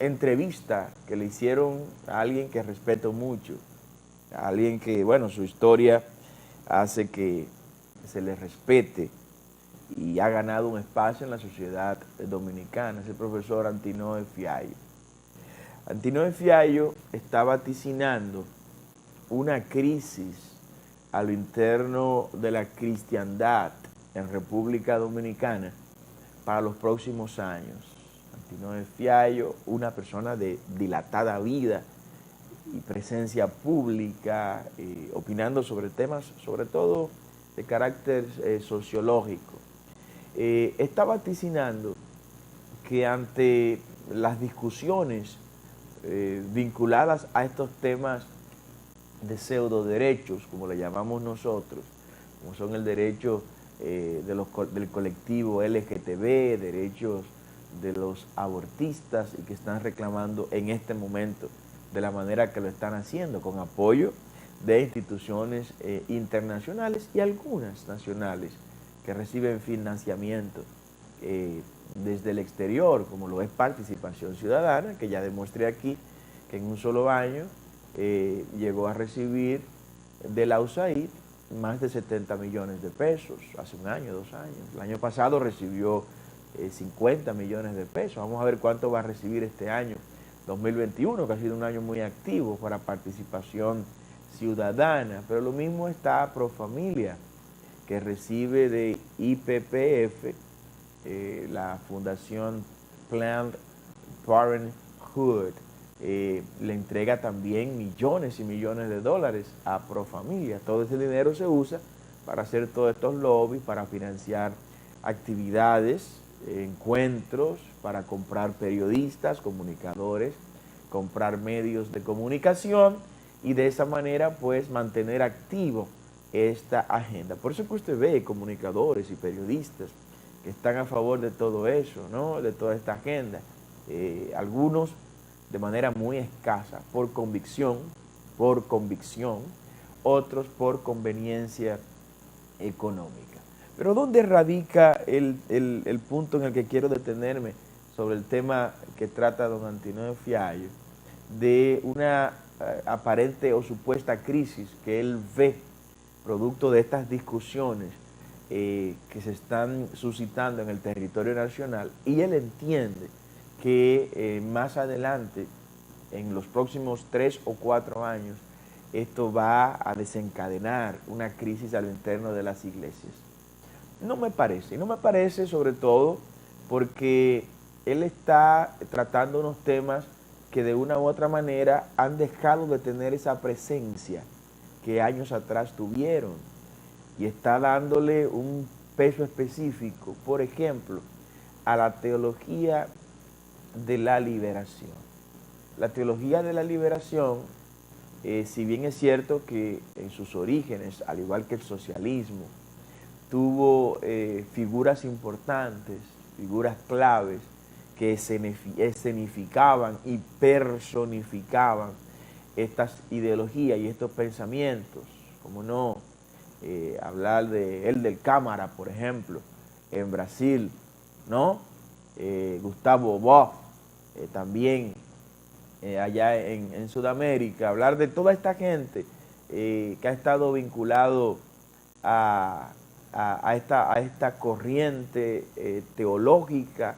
entrevista que le hicieron a alguien que respeto mucho, a alguien que, bueno, su historia hace que se le respete y ha ganado un espacio en la sociedad dominicana, es el profesor Antinoe Fiallo. Antinoe Fiallo está vaticinando una crisis a lo interno de la cristiandad en República Dominicana para los próximos años. Antinoe Fiallo, una persona de dilatada vida y presencia pública, opinando sobre temas, sobre todo de carácter sociológico, está vaticinando que ante las discusiones vinculadas a estos temas de pseudo derechos, como le llamamos nosotros, como son el derecho del colectivo LGTB, derechos de los abortistas y que están reclamando en este momento de la manera que lo están haciendo, con apoyo de instituciones internacionales y algunas nacionales que reciben financiamiento desde el exterior, como lo es Participación Ciudadana, que ya demostré aquí que en un solo año llegó a recibir de la USAID más de 70 millones de pesos, hace un año, 2 años. El año pasado recibió 50 millones de pesos. Vamos a ver cuánto va a recibir este año 2021, que ha sido un año muy activo para Participación Ciudadana. Pero lo mismo está Profamilia, que recibe de IPPF, la Fundación Planned Parenthood, le entrega también millones y millones de dólares a Profamilia. Todo ese dinero se usa para hacer todos estos lobbies, para financiar actividades, encuentros, para comprar periodistas, comunicadores, comprar medios de comunicación y de esa manera pues mantener activo esta agenda. Por eso que usted ve comunicadores y periodistas que están a favor de todo eso, ¿no? De toda esta agenda. Algunos de manera muy escasa, por convicción, otros por conveniencia económica. Pero ¿dónde radica el punto en el que quiero detenerme sobre el tema que trata don Antinoe Fiallo, de una aparente o supuesta crisis que él ve producto de estas discusiones que se están suscitando en el territorio nacional, y él entiende que más adelante, en los próximos 3 o 4 años, esto va a desencadenar una crisis al interno de las iglesias? No me parece sobre todo porque él está tratando unos temas que de una u otra manera han dejado de tener esa presencia que años atrás tuvieron, y está dándole un peso específico, por ejemplo, a la teología de la liberación. La teología de la liberación, si bien es cierto que en sus orígenes, al igual que el socialismo, tuvo figuras importantes, figuras claves que escenificaban y personificaban estas ideologías y estos pensamientos, como no hablar de el del Cámara, por ejemplo, en Brasil, ¿no? Gustavo Boff, también allá en Sudamérica, hablar de toda esta gente que ha estado vinculado a esta corriente teológica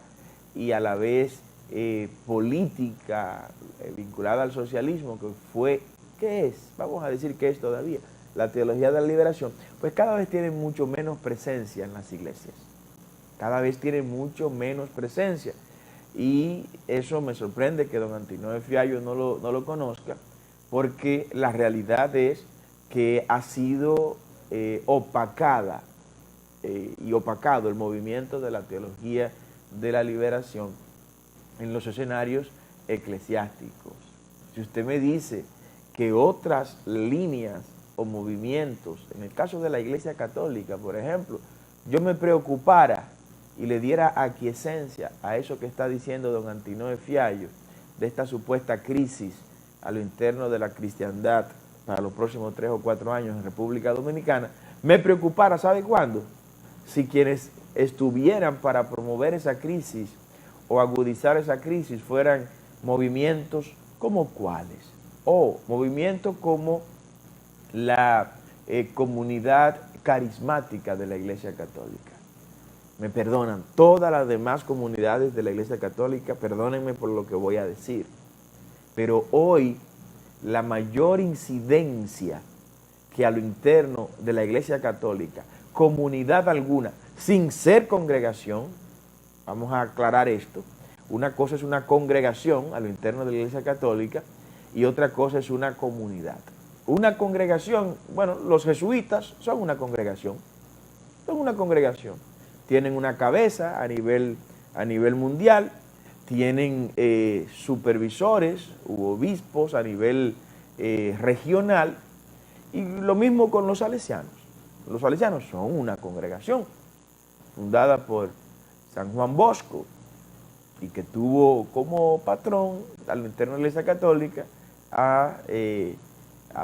y a la vez política vinculada al socialismo, que fue, ¿qué es? Vamos a decir que es todavía la teología de la liberación. Pues cada vez tiene mucho menos presencia en las iglesias, cada vez tiene mucho menos presencia, y eso me sorprende que don Antinoe Fiallo no lo conozca, porque la realidad es que ha sido opacada y opacado el movimiento de la teología de la liberación en los escenarios eclesiásticos. Si usted me dice que otras líneas o movimientos, en el caso de la Iglesia Católica, por ejemplo, yo me preocupara y le diera aquiescencia a eso que está diciendo don Antinoe Fiallo, de esta supuesta crisis a lo interno de la cristiandad para los próximos 3 o 4 años en República Dominicana, me preocupara, ¿sabe cuándo? Si quienes estuvieran para promover esa crisis o agudizar esa crisis fueran movimientos como cuáles, o movimientos como la comunidad carismática de la Iglesia Católica. Me perdonan, todas las demás comunidades de la Iglesia Católica, perdónenme por lo que voy a decir, pero hoy la mayor incidencia que a lo interno de la Iglesia Católica, comunidad alguna, sin ser congregación, vamos a aclarar esto, una cosa es una congregación a lo interno de la Iglesia Católica y otra cosa es una comunidad. Una congregación, bueno, los jesuitas son una congregación, tienen una cabeza a nivel mundial, tienen supervisores u obispos a nivel regional, y lo mismo con los salesianos. Los salesianos son una congregación fundada por San Juan Bosco y que tuvo como patrón al interno de la Iglesia Católica a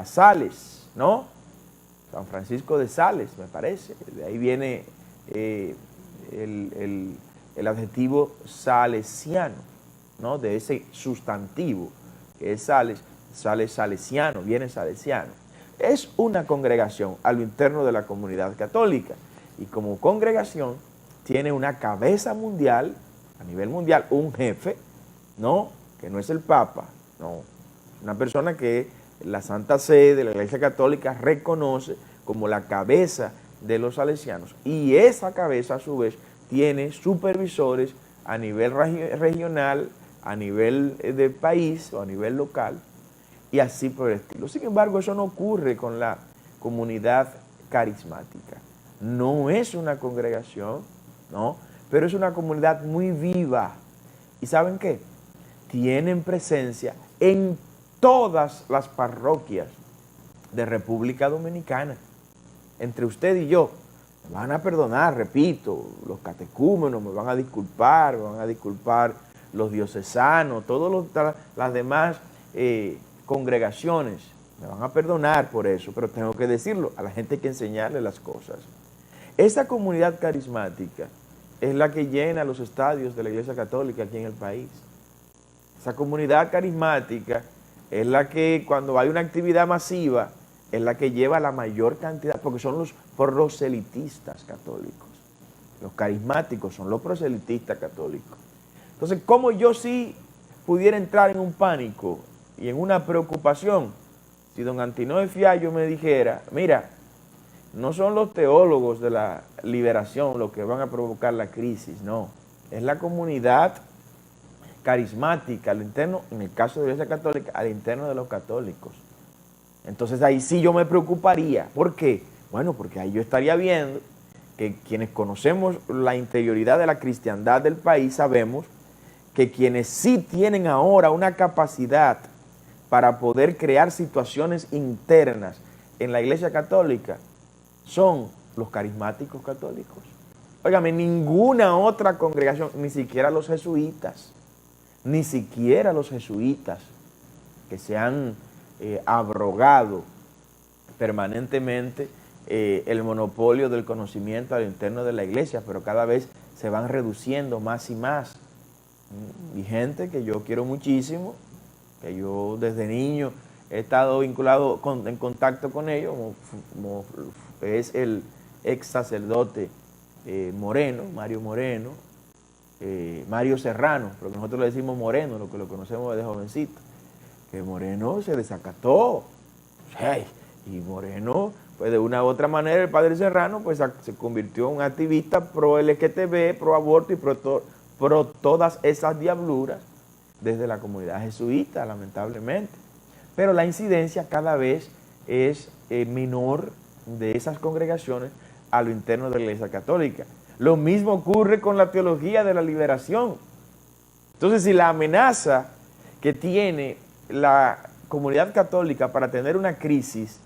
Sales, ¿no? San Francisco de Sales, me parece. De ahí viene el adjetivo salesiano, ¿no? De ese sustantivo que es Sales, salesiano, viene salesiano. Es una congregación a lo interno de la comunidad católica y como congregación tiene una cabeza mundial, a nivel mundial, un jefe, ¿no? Que no es el Papa, no, una persona que la Santa Sede de la Iglesia Católica reconoce como la cabeza de los salesianos, y esa cabeza a su vez tiene supervisores a nivel regional, a nivel de país o a nivel local y así por el estilo. Sin embargo, eso no ocurre con la comunidad carismática. No es una congregación, ¿no? Pero es una comunidad muy viva. ¿Y saben qué? Tienen presencia en todas las parroquias de República Dominicana. Entre usted y yo, me van a perdonar, repito, los catecúmenos me van a disculpar, los diocesanos, todas las demás congregaciones, me van a perdonar por eso, pero tengo que decirlo, a la gente hay que enseñarle las cosas. Esa comunidad carismática es la que llena los estadios de la Iglesia Católica aquí en el país. Esa comunidad carismática es la que cuando hay una actividad masiva, es la que lleva la mayor cantidad, porque son los proselitistas católicos. Los carismáticos son los proselitistas católicos. Entonces, ¿cómo yo sí pudiera entrar en un pánico y en una preocupación si don Antinoe Fiallo me dijera, mira, no son los teólogos de la liberación los que van a provocar la crisis, no, es la comunidad carismática al interno, en el caso de la Iglesia Católica, al interno de los católicos? Entonces ahí sí yo me preocuparía. ¿Por qué? Bueno, porque ahí yo estaría viendo que quienes conocemos la interioridad de la cristiandad del país sabemos que quienes sí tienen ahora una capacidad para poder crear situaciones internas en la Iglesia Católica son los carismáticos católicos. Óigame, ninguna otra congregación, ni siquiera los jesuitas, que se han abrogado permanentemente el monopolio del conocimiento al interno de la Iglesia, pero cada vez se van reduciendo más y más. Y gente que yo quiero muchísimo, que yo desde niño he estado vinculado en contacto con ellos, como es el ex sacerdote Moreno, Mario Serrano, pero nosotros le decimos Moreno, lo que lo conocemos de jovencito, que Moreno se desacató, y Moreno, pues de una u otra manera el padre Serrano pues se convirtió en un activista pro LGTB, pro aborto y pro todas esas diabluras desde la comunidad jesuita, lamentablemente. Pero la incidencia cada vez es menor de esas congregaciones a lo interno de la Iglesia Católica. Lo mismo ocurre con la teología de la liberación. Entonces, si la amenaza que tiene la comunidad católica para tener una crisis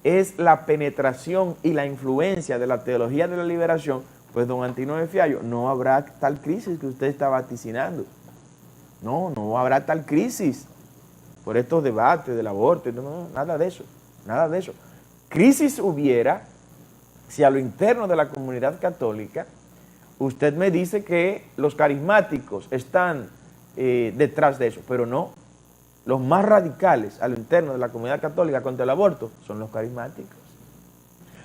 es la penetración y la influencia de la teología de la liberación, pues don Antinoe Fiallo, no habrá tal crisis que usted está vaticinando. No habrá tal crisis por estos debates del aborto, no, nada de eso. Crisis hubiera si a lo interno de la comunidad católica usted me dice que los carismáticos están detrás de eso, pero no. Los más radicales a lo interno de la comunidad católica contra el aborto son los carismáticos.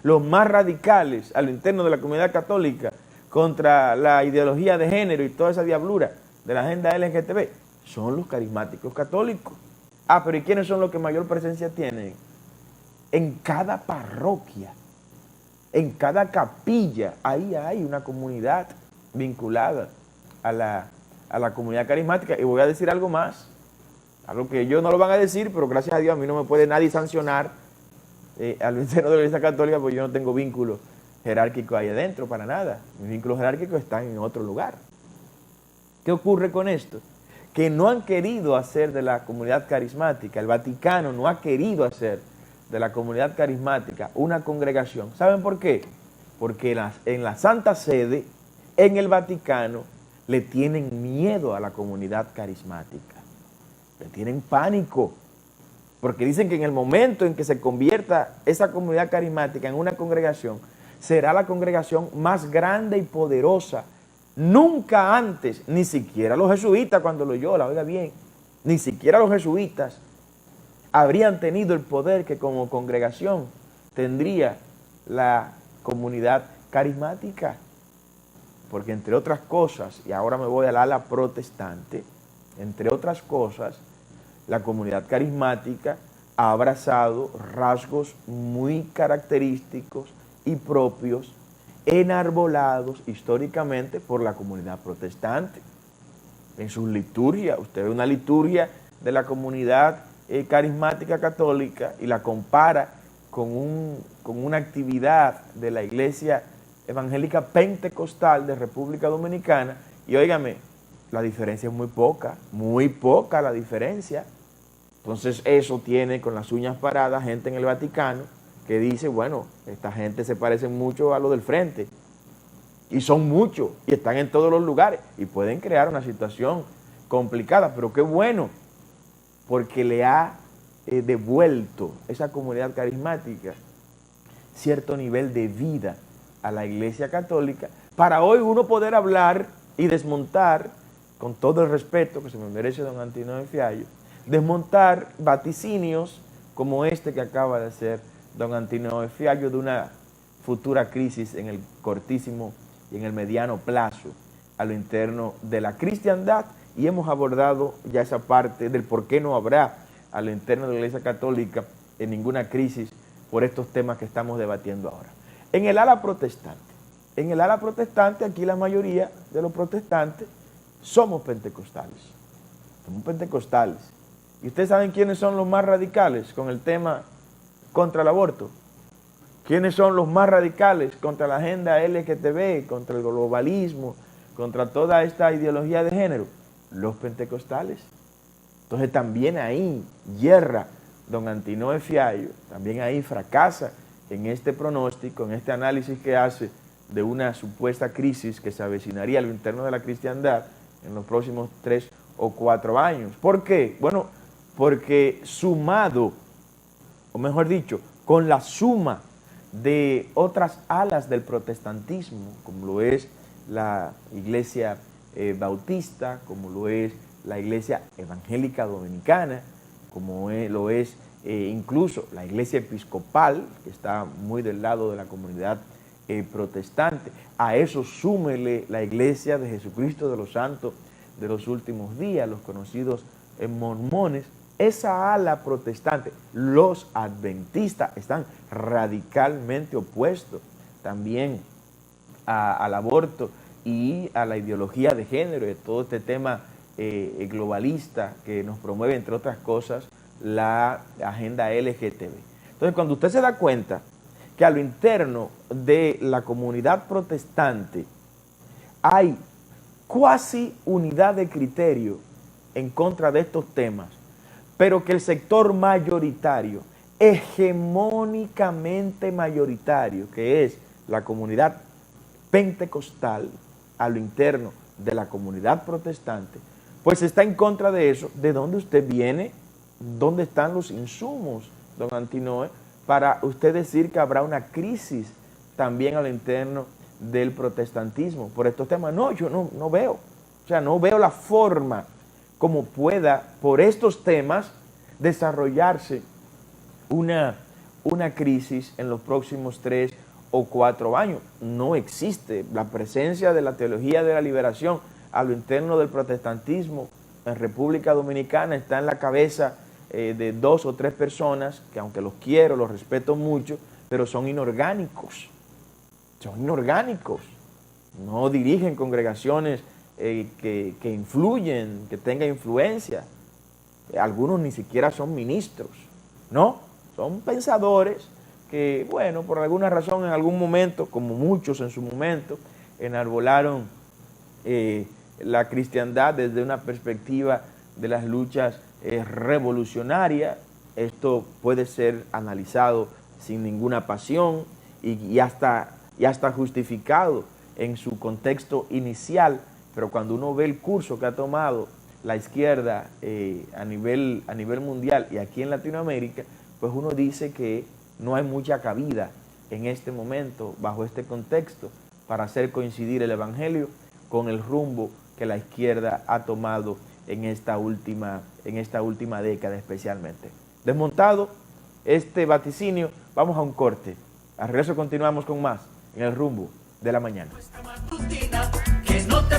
Los más radicales a lo interno de la comunidad católica contra la ideología de género y toda esa diablura de la agenda LGTB son los carismáticos católicos. Ah, pero ¿y quiénes son los que mayor presencia tienen? En cada parroquia, en cada capilla, ahí hay una comunidad vinculada a la comunidad carismática. Y voy a decir algo más, algo que ellos no lo van a decir, pero gracias a Dios a mí no me puede nadie sancionar al interno de la Iglesia Católica, porque yo no tengo vínculo jerárquico ahí adentro para nada. Mis vínculos jerárquicos están en otro lugar. ¿Qué ocurre con esto? Que no han querido hacer de la comunidad carismática, el Vaticano no ha querido hacer de la comunidad carismática una congregación. ¿Saben por qué? Porque en la Santa Sede, en el Vaticano, le tienen miedo a la comunidad carismática. Le tienen pánico. Porque dicen que en el momento en que se convierta esa comunidad carismática en una congregación, será la congregación más grande y poderosa. Nunca antes, ni siquiera los jesuitas cuando Loyola, oiga bien, ni siquiera los jesuitas habrían tenido el poder que como congregación tendría la comunidad carismática. Porque entre otras cosas, y ahora me voy al ala protestante, entre otras cosas, la comunidad carismática ha abrazado rasgos muy característicos y propios, enarbolados históricamente por la comunidad protestante. En sus liturgias, usted ve una liturgia de la comunidad carismática católica y la compara con una actividad de la Iglesia Evangélica Pentecostal de República Dominicana, y óigame, la diferencia es muy poca la diferencia. Entonces eso tiene con las uñas paradas gente en el Vaticano que dice, bueno, esta gente se parece mucho a lo del frente, y son muchos, y están en todos los lugares, y pueden crear una situación complicada, pero qué bueno, porque le ha devuelto esa comunidad carismática cierto nivel de vida a la Iglesia Católica, para hoy uno poder hablar y desmontar, con todo el respeto que se me merece don Antínoo de Fiallo, desmontar vaticinios como este que acaba de hacer don Antínoo de Fiallo de una futura crisis en el cortísimo y en el mediano plazo a lo interno de la cristiandad, y hemos abordado ya esa parte del por qué no habrá a lo interno de la Iglesia Católica en ninguna crisis por estos temas que estamos debatiendo ahora. En el ala protestante, aquí la mayoría de los protestantes somos pentecostales. ¿Y ustedes saben quiénes son los más radicales con el tema contra el aborto? ¿Quiénes son los más radicales contra la agenda LGTB, contra el globalismo, contra toda esta ideología de género? Los pentecostales. Entonces también ahí yerra don Antínoo de Fiallo, también ahí fracasa en este pronóstico, en este análisis que hace de una supuesta crisis que se avecinaría a lo interno de la cristiandad en los próximos 3 o 4 años. ¿Por qué? Bueno, porque sumado, o mejor dicho, con la suma de otras alas del protestantismo, como lo es la Iglesia Bautista, como lo es la Iglesia Evangélica Dominicana, como lo es incluso la Iglesia Episcopal, que está muy del lado de la comunidad protestante. A eso súmele la Iglesia de Jesucristo de los Santos de los Últimos Días, los conocidos mormones. Esa ala protestante, los adventistas, están radicalmente opuestos también al aborto y a la ideología de género y todo este tema globalista que nos promueve, entre otras cosas, la agenda LGTB. Entonces, cuando usted se da cuenta que a lo interno de la comunidad protestante hay cuasi unidad de criterio en contra de estos temas, pero que el sector mayoritario, hegemónicamente mayoritario, que es la comunidad pentecostal, a lo interno de la comunidad protestante, pues está en contra de eso. ¿De dónde usted viene? ¿Dónde están los insumos, don Antínoo, para usted decir que habrá una crisis también a lo interno del protestantismo por estos temas? No, yo no veo. O sea, no veo la forma como pueda, por estos temas, desarrollarse una crisis en los próximos 3 o 4 años. No existe la presencia de la teología de la liberación a lo interno del protestantismo en República Dominicana. Está en la cabeza de 2 o 3 personas que, aunque los quiero, los respeto mucho, pero son inorgánicos. Son inorgánicos. No dirigen congregaciones que influyen, que tengan influencia. Algunos ni siquiera son ministros, ¿no? Son pensadores que, bueno, por alguna razón en algún momento, como muchos en su momento, enarbolaron la cristiandad desde una perspectiva de las luchas revolucionarias. Esto puede ser analizado sin ninguna pasión y hasta justificado en su contexto inicial, pero cuando uno ve el curso que ha tomado la izquierda a nivel mundial y aquí en Latinoamérica, pues uno dice que no hay mucha cabida en este momento, bajo este contexto, para hacer coincidir el Evangelio con el rumbo que la izquierda ha tomado en esta última década especialmente. Desmontado este vaticinio, vamos a un corte. Al regreso continuamos con más en el rumbo de la mañana.